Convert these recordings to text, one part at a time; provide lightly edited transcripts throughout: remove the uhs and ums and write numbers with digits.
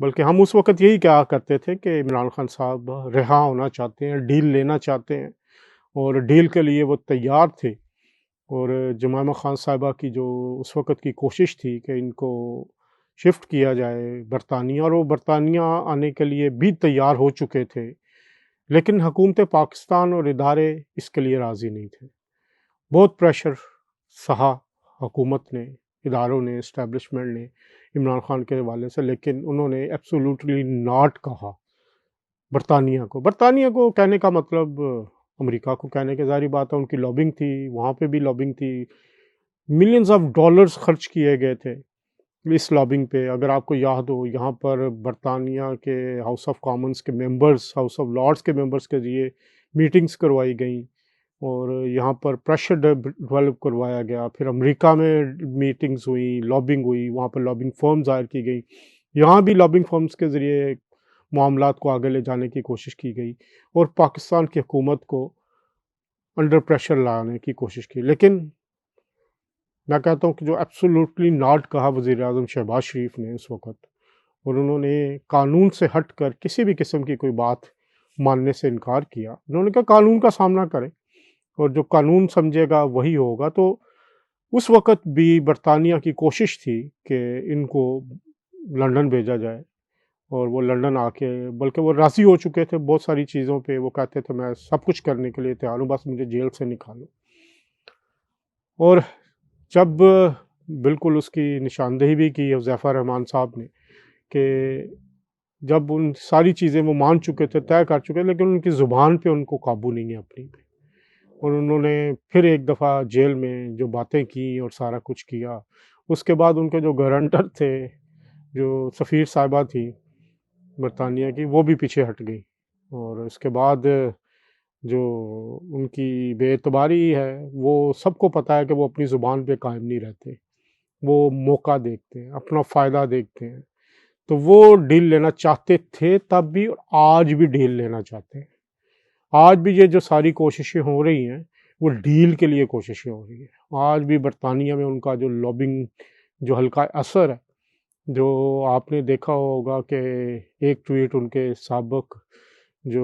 بلکہ ہم اس وقت یہی کہا کرتے تھے کہ عمران خان صاحب رہا ہونا چاہتے ہیں، ڈیل لینا چاہتے ہیں، اور ڈیل کے لیے وہ تیار تھے۔ اور جمائمہ خان صاحبہ کی جو اس وقت کی کوشش تھی کہ ان کو شفٹ کیا جائے برطانیہ، اور وہ برطانیہ آنے کے لیے بھی تیار ہو چکے تھے، لیکن حکومت پاکستان اور ادارے اس کے لیے راضی نہیں تھے۔ بہت پریشر سہا حکومت نے، اداروں نے، اسٹیبلشمنٹ نے عمران خان کے حوالے سے، لیکن انہوں نے ایبسولوٹلی ناٹ کہا برطانیہ کو کہنے کا مطلب امریکہ کو کہنے کے، ظاہری بات ہے ان کی لابنگ تھی، وہاں پہ بھی لابنگ تھی، ملینز آف ڈالرز خرچ کیے گئے تھے اس لابنگ پہ۔ اگر آپ کو یاد ہو، یہاں پر برطانیہ کے ہاؤس آف کامنز کے ممبرز، ہاؤس آف لارڈز کے ممبرز کے ذریعے میٹنگز کروائی گئیں، اور یہاں پر پریشر ڈیولپ کروایا گیا۔ پھر امریکہ میں میٹنگز ہوئیں، لابنگ ہوئی، وہاں پر لابنگ فرمز ہائر کی گئی، یہاں بھی لابنگ فرمز کے ذریعے معاملات کو آگے لے جانے کی کوشش کی گئی، اور پاکستان کی حکومت کو انڈر پریشر لانے کی کوشش کی۔ لیکن میں کہتا ہوں کہ جو ایبسولوٹلی ناٹ کہا وزیر اعظم شہباز شریف نے اس وقت، اور انہوں نے قانون سے ہٹ کر کسی بھی قسم کی کوئی بات ماننے سے انکار کیا۔ انہوں نے کہا قانون کا سامنا کریں، اور جو قانون سمجھے گا وہی ہوگا۔ تو اس وقت بھی برطانیہ کی کوشش تھی کہ ان کو لندن بھیجا جائے، اور وہ لندن آ کے، بلکہ وہ راضی ہو چکے تھے بہت ساری چیزوں پہ، وہ کہتے تھے میں سب کچھ کرنے کے لیے تیار ہوں، بس مجھے جیل سے نکالو۔ اور جب بالکل اس کی نشاندہی بھی کی حذیفہ رحمان صاحب نے، کہ جب ان ساری چیزیں وہ مان چکے تھے، طے کر چکے، لیکن ان کی زبان پہ ان کو قابو نہیں ہے اپنی پہ، اور انہوں نے پھر ایک دفعہ جیل میں جو باتیں کی اور سارا کچھ کیا، اس کے بعد ان کے جو گارنٹر تھے، جو سفیر صاحبہ تھی برطانیہ کی، وہ بھی پیچھے ہٹ گئی، اور اس کے بعد جو ان کی بے اعتباری ہے، وہ سب کو پتہ ہے کہ وہ اپنی زبان پہ قائم نہیں رہتے، وہ موقع دیکھتے ہیں، اپنا فائدہ دیکھتے ہیں۔ تو وہ ڈیل لینا چاہتے تھے تب بھی، اور آج بھی ڈیل لینا چاہتے ہیں۔ آج بھی یہ جو ساری کوششیں ہو رہی ہیں، وہ ڈیل کے لیے کوششیں ہو رہی ہیں۔ آج بھی برطانیہ میں ان کا جو لابنگ، جو ہلکا اثر ہے، جو آپ نے دیکھا ہوگا کہ ایک ٹویٹ ان کے سابق جو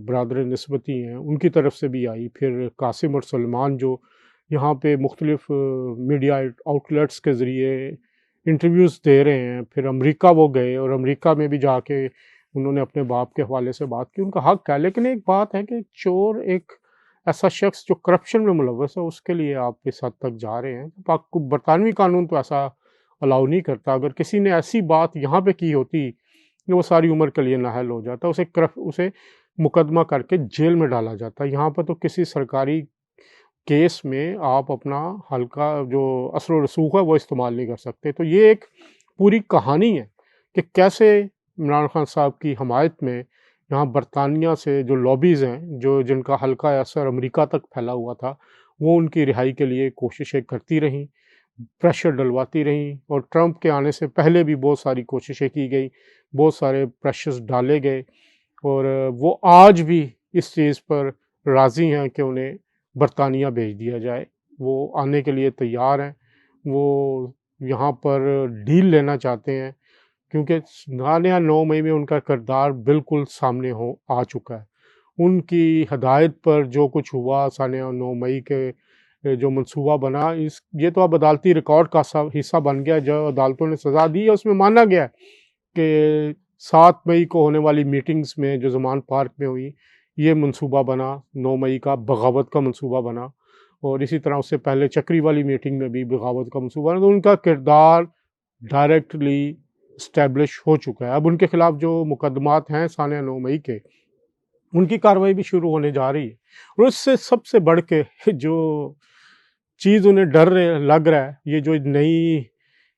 برادر نسبتی ہیں ان کی طرف سے بھی آئی، پھر قاسم اور سلمان جو یہاں پہ مختلف میڈیا آؤٹلیٹس کے ذریعے انٹرویوز دے رہے ہیں، پھر امریکہ وہ گئے، اور امریکہ میں بھی جا کے انہوں نے اپنے باپ کے حوالے سے بات کی، ان کا حق ہے۔ لیکن ایک بات ہے کہ ایک چور، ایک ایسا شخص جو کرپشن میں ملوث ہے، اس کے لیے آپ اس حد تک جا رہے ہیں۔ برطانوی قانون تو ایسا الاؤ نہیں کرتا۔ اگر کسی نے ایسی بات یہاں پہ کی ہوتی کہ وہ ساری عمر کے لیے نااہل ہو جاتا، اسے مقدمہ کر کے جیل میں ڈالا جاتا۔ یہاں پر تو کسی سرکاری کیس میں آپ اپنا ہلکا جو اثر و رسوخ ہے وہ استعمال نہیں کر سکتے۔ تو یہ ایک پوری کہانی ہے کہ کیسے عمران خان صاحب کی حمایت میں یہاں برطانیہ سے جو لابیز ہیں، جن کا حلقہ اثر امریکہ تک پھیلا ہوا تھا، وہ ان کی رہائی کے لیے کوششیں کرتی رہیں، پریشر ڈلواتی رہیں، اور ٹرمپ کے آنے سے پہلے بھی بہت ساری کوششیں کی گئی، بہت سارے پریشرز ڈالے گئے، اور وہ آج بھی اس چیز پر راضی ہیں کہ انہیں برطانیہ بھیج دیا جائے۔ وہ آنے کے لیے تیار ہیں، وہ یہاں پر ڈیل لینا چاہتے ہیں، کیونکہ سانحہ 9 مئی میں ان کا کردار بالکل سامنے آ چکا ہے۔ ان کی ہدایت پر جو کچھ ہوا سانحہ 9 مئی کے جو منصوبہ بنا، یہ تو اب عدالتی ریکارڈ کا حصہ بن گیا۔ جو عدالتوں نے سزا دی ہے اس میں مانا گیا ہے کہ 7 مئی کو ہونے والی میٹنگز میں جو زمان پارک میں ہوئی، یہ منصوبہ بنا، 9 مئی کا بغاوت کا منصوبہ بنا، اور اسی طرح اس سے پہلے چکری والی میٹنگ میں بھی بغاوت کا منصوبہ بنا۔ تو ان کا کردار ڈائریکٹلی اسٹیبلش ہو چکا ہے۔ اب ان کے خلاف جو مقدمات ہیں سانحہ 9 مئی کے، ان کی کارروائی بھی شروع ہونے جا رہی ہے، اور اس سے سب سے بڑھ کے جو چیز انہیں ڈر لگ رہا ہے، یہ جو نئی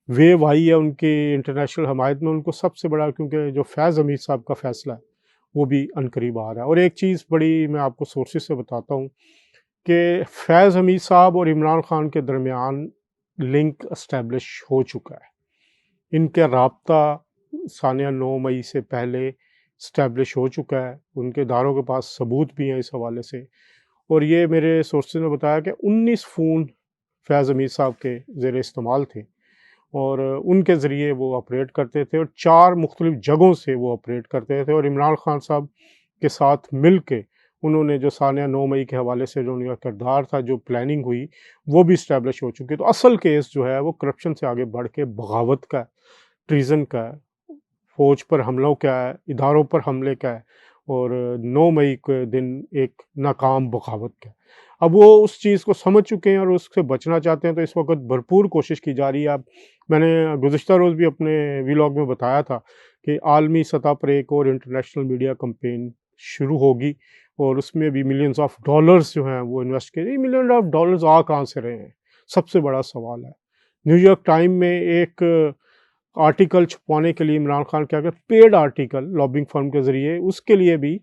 ویو آئی ہے ان کی انٹرنیشنل حمایت میں، ان کو سب سے بڑا، کیونکہ جو فیض حمید صاحب کا فیصلہ ہے وہ بھی عنقریب آ رہا ہے۔ اور ایک چیز بڑی میں آپ کو سورسز سے بتاتا ہوں کہ فیض حمید صاحب اور عمران خان کے درمیان لنک اسٹیبلش ہو چکا ہے۔ ان کے رابطہ سانحہ 9 مئی سے پہلے اسٹیبلش ہو چکا ہے، ان کے اداروں کے پاس ثبوت بھی ہیں اس حوالے سے، اور یہ میرے سورسز نے بتایا کہ 19 فون فیض حمید صاحب کے زیر استعمال تھے، اور ان کے ذریعے وہ آپریٹ کرتے تھے، اور 4 مختلف جگہوں سے وہ آپریٹ کرتے تھے، اور عمران خان صاحب کے ساتھ مل کے انہوں نے جو سانحہ 9 مئی کے حوالے سے جو ان کا کردار تھا، جو پلاننگ ہوئی، وہ بھی اسٹیبلش ہو چکی ہے۔ تو اصل کیس جو ہے وہ کرپشن سے آگے بڑھ کے بغاوت کا ہے، ٹریزن کا ہے، فوج پر حملوں کا ہے، اداروں پر حملے کا ہے، اور 9 مئی کے دن ایک ناکام بغاوت کا ہے۔ اب وہ اس چیز کو سمجھ چکے ہیں اور اس سے بچنا چاہتے ہیں، تو اس وقت بھرپور کوشش کی جا رہی ہے۔ اب میں نے گزشتہ روز بھی اپنے ویلاگ میں بتایا تھا کہ عالمی سطح پر ایک اور انٹرنیشنل میڈیا کمپین شروع ہوگی، اور اس میں بھی ملینز آف ڈالرز جو ہیں وہ انویسٹ کریں۔ ملین آف ڈالرز آ کہاں سے رہے ہیں، سب سے بڑا سوال ہے۔ نیو یارک ٹائم میں ایک آرٹیکل چھپوانے کے لیے عمران خان کیا کہ پیڈ آرٹیکل لابنگ فرم کے ذریعے، اس کے لیے بھی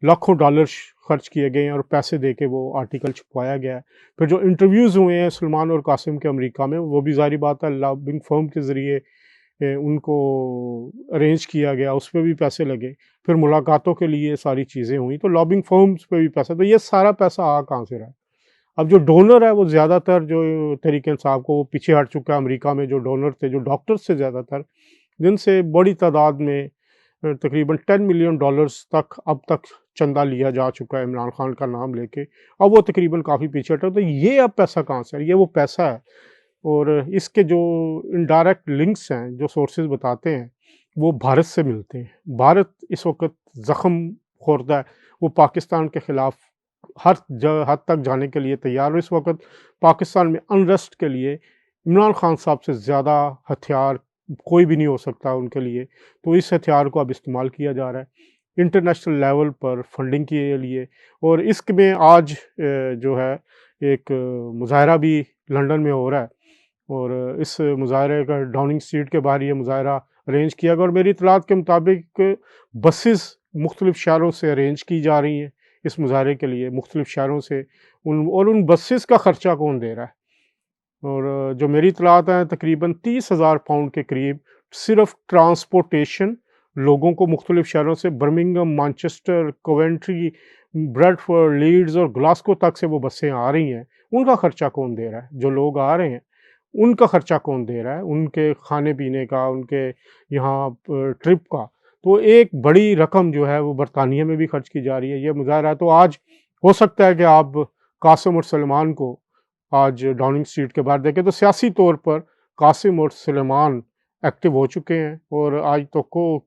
لاکھوں ڈالر خرچ کیے گئے ہیں اور پیسے دے کے وہ آرٹیکل چھپوایا گیا ہے۔ پھر جو انٹرویوز ہوئے ہیں سلمان اور قاسم کے امریکہ میں، وہ بھی ظاہری بات ہے لابنگ فرم کے ذریعے ان کو ارینج کیا گیا، اس پہ بھی پیسے لگے۔ پھر ملاقاتوں کے لیے ساری چیزیں ہوئیں، تو لابنگ فرمز پہ بھی پیسہ، تو یہ سارا پیسہ آ کہاں سے رہا ہے؟ اب جو ڈونر ہے وہ زیادہ تر جو تحریک انصاف کو وہ پیچھے ہٹ چکا ہے۔ امریکہ میں جو ڈونر تھے، جو ڈاکٹرز سے زیادہ تر، جن سے بڑی تعداد میں تقریباً 10 ملین ڈالرز تک اب تک چندہ لیا جا چکا ہے عمران خان کا نام لے کے، اب وہ تقریباً کافی پیچھے ہٹا۔ تو یہ اب پیسہ کہاں سے ہے؟ یہ وہ پیسہ ہے، اور اس کے جو انڈائریکٹ لنکس ہیں، جو سورسز بتاتے ہیں، وہ بھارت سے ملتے ہیں۔ بھارت اس وقت زخم خوردہ ہے، وہ پاکستان کے خلاف ہر حد تک جانے کے لیے تیار ہے۔ اس وقت پاکستان میں انریسٹ کے لیے عمران خان صاحب سے زیادہ ہتھیار کوئی بھی نہیں ہو سکتا ان کے لیے، تو اس ہتھیار کو اب استعمال کیا جا رہا ہے انٹرنیشنل لیول پر فنڈنگ کے لیے۔ اور اس میں آج جو ہے ایک مظاہرہ بھی لنڈن میں ہو رہا ہے، اور اس مظاہرے کا ڈاؤننگ اسٹریٹ کے باہر یہ مظاہرہ ارینج کیا گیا، اور میری اطلاعات کے مطابق بسز مختلف شہروں سے ارینج کی جا رہی ہیں اس مظاہرے کے لیے، مختلف شہروں سے، اور ان بسز کا خرچہ کون دے رہا ہے؟ اور جو میری اطلاعات ہیں تقریباً 30,000 پاؤنڈ کے قریب صرف ٹرانسپورٹیشن، لوگوں کو مختلف شہروں سے Birmingham, Manchester, Coventry, Bradford, Leeds اور گلاسکو تک سے وہ بسیں آ رہی ہیں، ان کا خرچہ کون دے رہا ہے؟ جو لوگ آ رہے ہیں ان کا خرچہ کون دے رہا ہے؟ ان کے کھانے پینے کا، ان کے یہاں ٹرپ کا۔ تو ایک بڑی رقم جو ہے وہ برطانیہ میں بھی خرچ کی جا رہی ہے۔ یہ مظاہرہ تو آج ہو سکتا ہے کہ آپ قاسم اور سلمان کو آج ڈاؤننگ اسٹریٹ کے باہر دیکھیں تو سیاسی طور پر قاسم اور سلمان ایکٹیو ہو چکے ہیں، اور آج توقع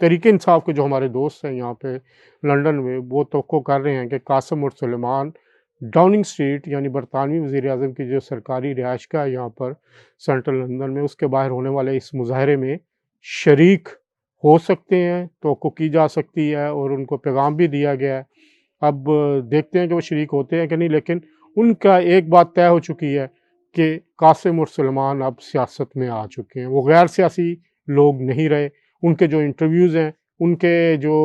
تحریک انصاف کے جو ہمارے دوست ہیں یہاں پہ لنڈن میں، وہ توقع کر رہے ہیں کہ قاسم اور سلمان ڈاؤننگ اسٹریٹ، یعنی برطانوی وزیر اعظم کی جو سرکاری رہائش گاہ ہے یہاں پر سینٹرل لندن میں، اس کے باہر ہونے والے اس مظاہرے میں شریک ہو سکتے ہیں، توقع کی جا سکتی ہے، اور ان کو پیغام بھی دیا گیا ہے۔ اب دیکھتے ہیں کہ وہ شریک ہوتے ہیں کہ نہیں، لیکن ان کا ایک بات طے ہو چکی ہے کہ قاسم اور سلمان اب سیاست میں آ چکے ہیں، وہ غیر سیاسی لوگ نہیں رہے۔ ان کے جو انٹرویوز ہیں، ان کے جو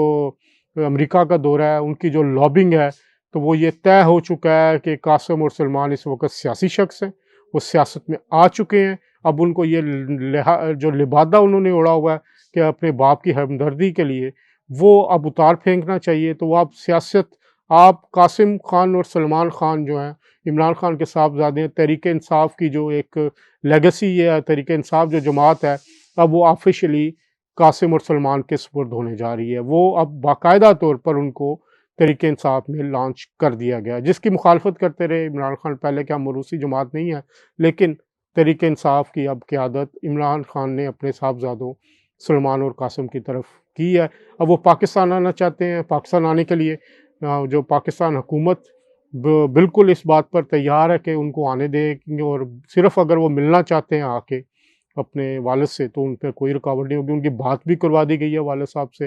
امریکہ کا دورہ ہے، ان کی جو لابنگ ہے، تو وہ یہ طے ہو چکا ہے کہ قاسم اور سلمان اس وقت سیاسی شخص ہیں، وہ سیاست میں آ چکے ہیں۔ اب ان کو یہ جو لبادہ انہوں نے اڑا ہوا ہے کہ اپنے باپ کی ہمدردی کے لیے، وہ اب اتار پھینکنا چاہیے۔ تو وہ اب سیاست، آپ قاسم خان اور سلمان خان جو ہیں، عمران خان کے صاحبزادے ہیں، تحریک انصاف کی جو ایک لیگسی ہے، تحریک انصاف جو جماعت ہے، اب وہ آفیشلی قاسم اور سلمان کے سپرد ہونے جا رہی ہے۔ وہ اب باقاعدہ طور پر ان کو تحریک انصاف میں لانچ کر دیا گیا، جس کی مخالفت کرتے رہے عمران خان پہلے کہ ہم موروثی جماعت نہیں ہے، لیکن تحریک انصاف کی اب قیادت عمران خان نے اپنے صاحبزادوں سلمان اور قاسم کی طرف کی ہے۔ اب وہ پاکستان آنا چاہتے ہیں، پاکستان آنے کے لیے جو پاکستان حکومت بالکل اس بات پر تیار ہے کہ ان کو آنے دیں، اور صرف اگر وہ ملنا چاہتے ہیں آ کے اپنے والد سے تو ان پہ کوئی رکاوٹ نہیں ہوگی۔ ان کی بات بھی کروا دی گئی ہے والد صاحب سے،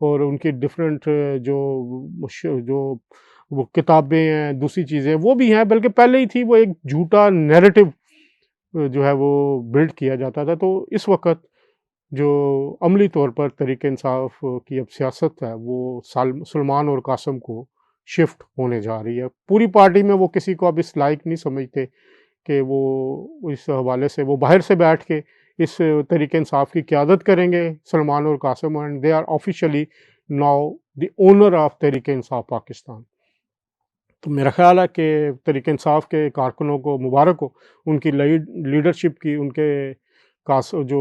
اور ان کی ڈفرینٹ جو وہ کتابیں ہیں، دوسری چیزیں وہ بھی ہیں، بلکہ پہلے ہی تھی۔ وہ ایک جھوٹا نیریٹو جو ہے وہ بلڈ کیا جاتا تھا۔ تو اس وقت جو عملی طور پر تحریک انصاف کی اب سیاست ہے، وہ سلمان اور قاسم کو شفٹ ہونے جا رہی ہے۔ پوری پارٹی میں وہ کسی کو اب اس لائق نہیں سمجھتے کہ وہ اس حوالے سے وہ باہر سے بیٹھ کے اس تحریک انصاف کی قیادت کریں گے، سلمان اور Qasim, and they are officially now the owner of Tehreek Insaf Pakistan. تو میرا خیال ہے کہ تحریک انصاف کے کارکنوں کو مبارک ہو، ان کی لیڈرشپ کی، ان کے جو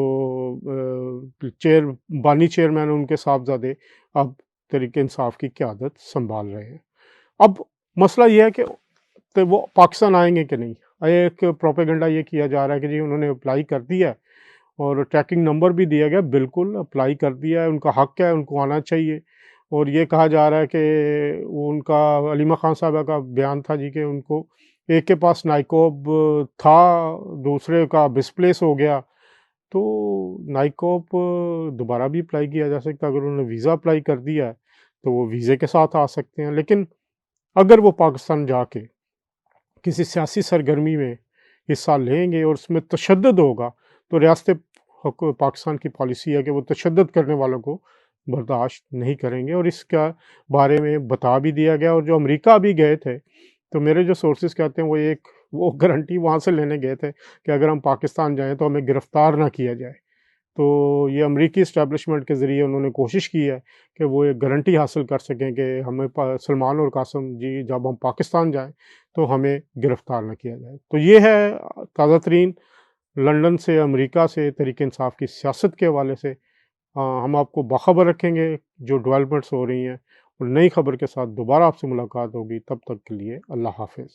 بانی چیئرمین ان کے صاحبزادے اب تحریک انصاف کی قیادت سنبھال رہے ہیں۔ اب مسئلہ یہ ہے کہ وہ پاکستان آئیں گے کہ نہیں۔ ایک پروپیگنڈا یہ کیا جا رہا ہے کہ جی انہوں نے اپلائی کر دیا ہے اور ٹریکنگ نمبر بھی دیا گیا، بالکل اپلائی کر دیا ہے، ان کا حق ہے، ان کو آنا چاہیے۔ اور یہ کہا جا رہا ہے کہ وہ ان کا علیمہ خان صاحبہ کا بیان تھا جی کہ ان کو ایک کے پاس نائکوب تھا، دوسرے کا مسپلیس ہو گیا، تو نائکوب دوبارہ بھی اپلائی کیا جا سکتا ہے۔ اگر انہوں نے ویزا اپلائی کر دیا ہے تو وہ ویزے کے ساتھ آ سکتے ہیں، لیکن اگر وہ پاکستان جا کے کسی سیاسی سرگرمی میں حصہ لیں گے اور اس میں تشدد ہوگا تو ریاست پاکستان کی پالیسی ہے کہ وہ تشدد کرنے والوں کو برداشت نہیں کریں گے، اور اس کا بارے میں بتا بھی دیا گیا۔ اور جو امریکہ بھی گئے تھے تو میرے جو سورسز کہتے ہیں وہ گارنٹی وہاں سے لینے گئے تھے کہ اگر ہم پاکستان جائیں تو ہمیں گرفتار نہ کیا جائے۔ تو یہ امریکی اسٹیبلشمنٹ کے ذریعے انہوں نے کوشش کی ہے کہ وہ ایک گارنٹی حاصل کر سکیں کہ ہمیں سلمان اور قاسم جی جب ہم پاکستان جائیں تو ہمیں گرفتار نہ کیا جائے۔ تو یہ ہے تازہ ترین لندن سے، امریکہ سے تحریک انصاف کی سیاست کے حوالے سے۔ ہم آپ کو باخبر رکھیں گے جو ڈیولپمنٹس ہو رہی ہیں، اور نئی خبر کے ساتھ دوبارہ آپ سے ملاقات ہوگی۔ تب تک کے لیے اللہ حافظ۔